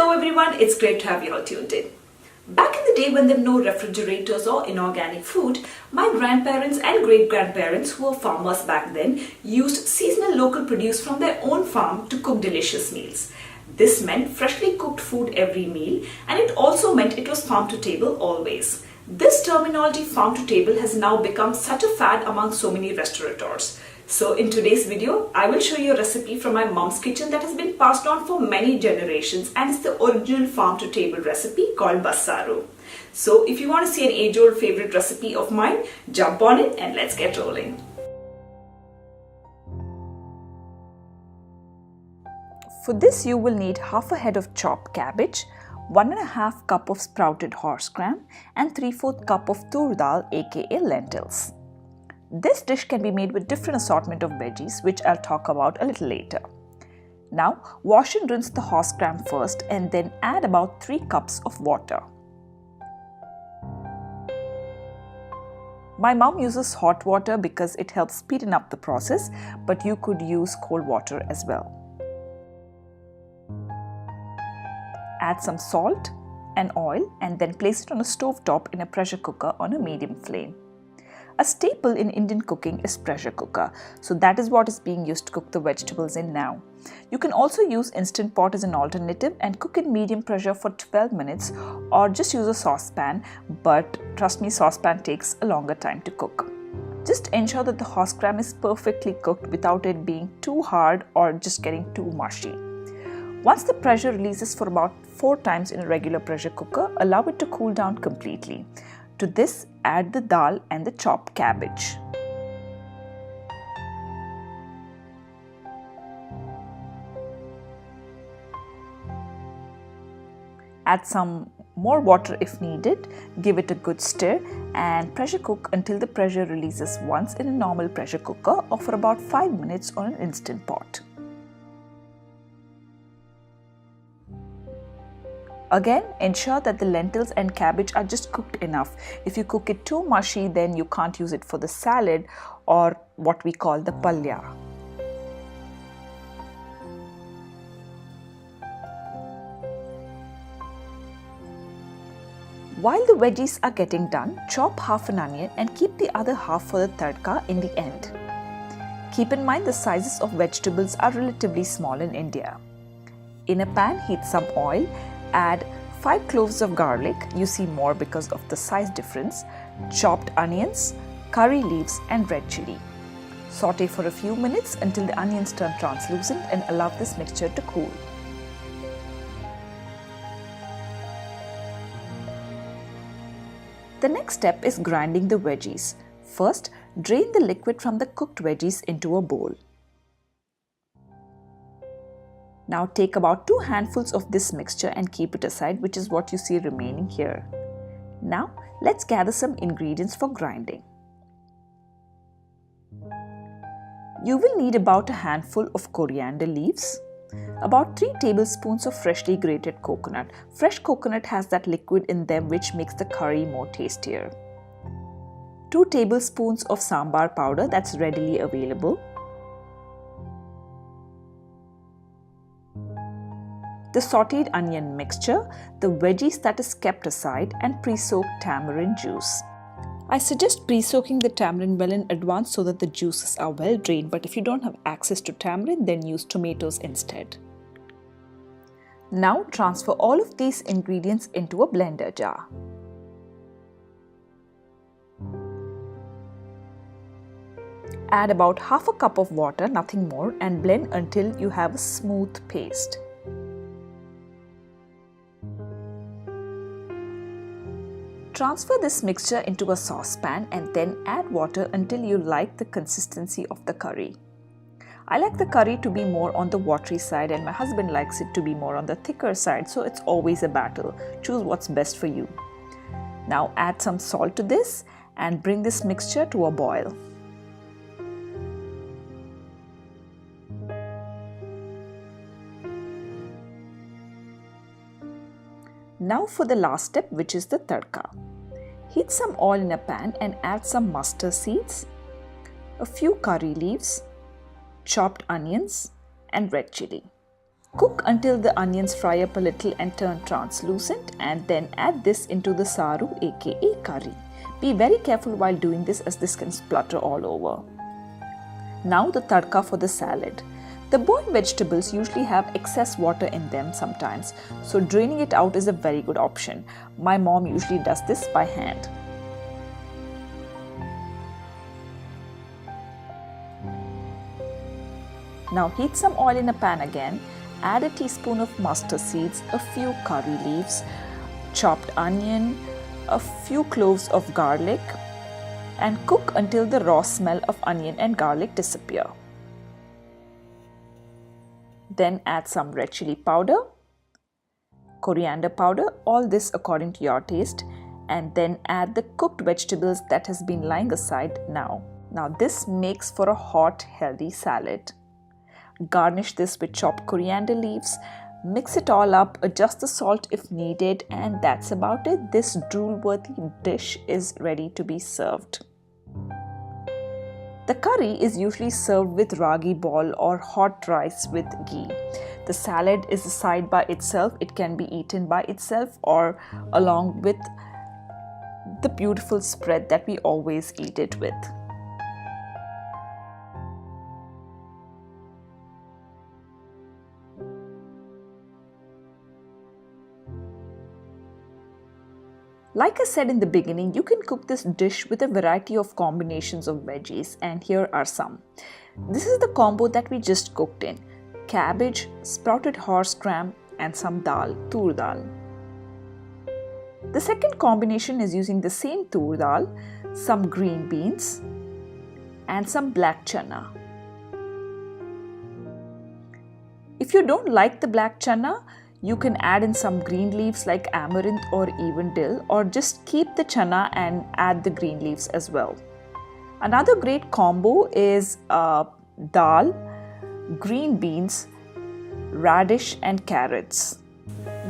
Hello everyone, it's great to have you all tuned in. Back in the day when there were no refrigerators or inorganic food, my grandparents and great-grandparents, who were farmers back then, used seasonal local produce from their own farm to cook delicious meals. This meant freshly cooked food every meal, and it also meant it was farm to table always. This terminology farm to table has now become such a fad among so many restaurateurs. So in today's video, I will show you a recipe from my mom's kitchen that has been passed on for many generations and is the original farm to table recipe called Saaru. So if you want to see an age-old favorite recipe of mine, jump on it and let's get rolling. For this you will need half a head of chopped cabbage, 1.5 cup of sprouted horse gram and 3/4 cup of Toor Dal aka lentils. This dish can be made with different assortment of veggies, which I'll talk about a little later. Now, wash and rinse the horse gram first and then add about 3 cups of water. My mom uses hot water because it helps speeden up the process, but you could use cold water as well. Add some salt and oil and then place it on a stove top in a pressure cooker on a medium flame. A staple in Indian cooking is pressure cooker, so that is what is being used to cook the vegetables in now. You can also use Instant Pot as an alternative and cook in medium pressure for 12 minutes or just use a saucepan, but trust me, saucepan takes a longer time to cook. Just ensure that the horse gram is perfectly cooked without it being too hard or just getting too mushy. Once the pressure releases for about 4 times in a regular pressure cooker, allow it to cool down completely. To this, add the dal and the chopped cabbage. Add some more water if needed, give it a good stir and pressure cook until the pressure releases once in a normal pressure cooker or for about 5 minutes on an Instant Pot. Again, ensure that the lentils and cabbage are just cooked enough. If you cook it too mushy, then you can't use it for the salad or what we call the Palya. While the veggies are getting done, chop half an onion and keep the other half for the TADKA in the end. Keep in mind the sizes of vegetables are relatively small in India. In a pan, heat some oil. Add 5 cloves of garlic, you see more because of the size difference, chopped onions, curry leaves and red chilli. Saute for a few minutes until the onions turn translucent and allow this mixture to cool. The next step is grinding the veggies. First, drain the liquid from the cooked veggies into a bowl. Now take about 2 handfuls of this mixture and keep it aside, which is what you see remaining here. Now let's gather some ingredients for grinding. You will need about a handful of coriander leaves, about 3 tablespoons of freshly grated coconut. Fresh coconut has that liquid in them which makes the curry more tastier. 2 tablespoons of sambar powder that's readily available. The sauteed onion mixture, the veggies that is kept aside and pre-soaked tamarind juice. I suggest pre-soaking the tamarind well in advance so that the juices are well drained, but if you don't have access to tamarind, then use tomatoes instead. Now transfer all of these ingredients into a blender jar. Add about half a cup of water, nothing more, and blend until you have a smooth paste. Transfer this mixture into a saucepan and then add water until you like the consistency of the curry. I like the curry to be more on the watery side and my husband likes it to be more on the thicker side, so it's always a battle. Choose what's best for you. Now add some salt to this and bring this mixture to a boil. Now for the last step, which is the tadka. Heat some oil in a pan and add some mustard seeds, a few curry leaves, chopped onions and red chilli. Cook until the onions fry up a little and turn translucent, and then add this into the Saaru aka curry. Be very careful while doing this as this can splutter all over. Now the tadka for the salad. The boiled vegetables usually have excess water in them sometimes, so draining it out is a very good option. My mom usually does this by hand. Now heat some oil in a pan again. Add a teaspoon of mustard seeds, a few curry leaves, chopped onion, a few cloves of garlic, and cook until the raw smell of onion and garlic disappear. Then add some red chilli powder, coriander powder, all this according to your taste, and then add the cooked vegetables that has been lying aside now. Now this makes for a hot, healthy salad. Garnish this with chopped coriander leaves, mix it all up, adjust the salt if needed, and that's about it. This drool-worthy dish is ready to be served. The curry is usually served with ragi ball or hot rice with ghee. The salad is a side by itself. It can be eaten by itself or along with the beautiful spread that we always eat it with. Like I said in the beginning, you can cook this dish with a variety of combinations of veggies, and here are some. This is the combo that we just cooked in: cabbage, sprouted horse gram, and some dal, Toor Dal. The second combination is using the same Toor Dal, some green beans, and some black chana. If you don't like the black chana, you can add in some green leaves like amaranth or even dill, or just keep the chana and add the green leaves as well. Another great combo is dal, green beans, radish and carrots.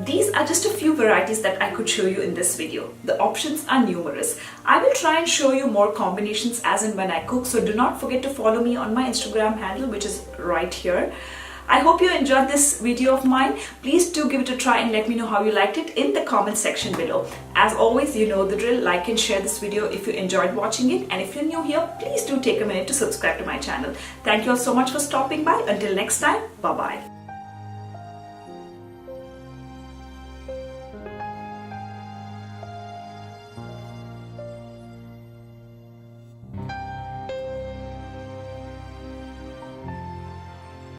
These are just a few varieties that I could show you in this video. The options are numerous. I will try and show you more combinations as and when I cook, so do not forget to follow me on my Instagram handle, which is right here. I hope you enjoyed this video of mine. Please do give it a try and let me know how you liked it in the comment section below. As always, you know the drill. Like and share this video if you enjoyed watching it. And if you're new here, please do take a minute to subscribe to my channel. Thank you all so much for stopping by. Until next time, bye-bye.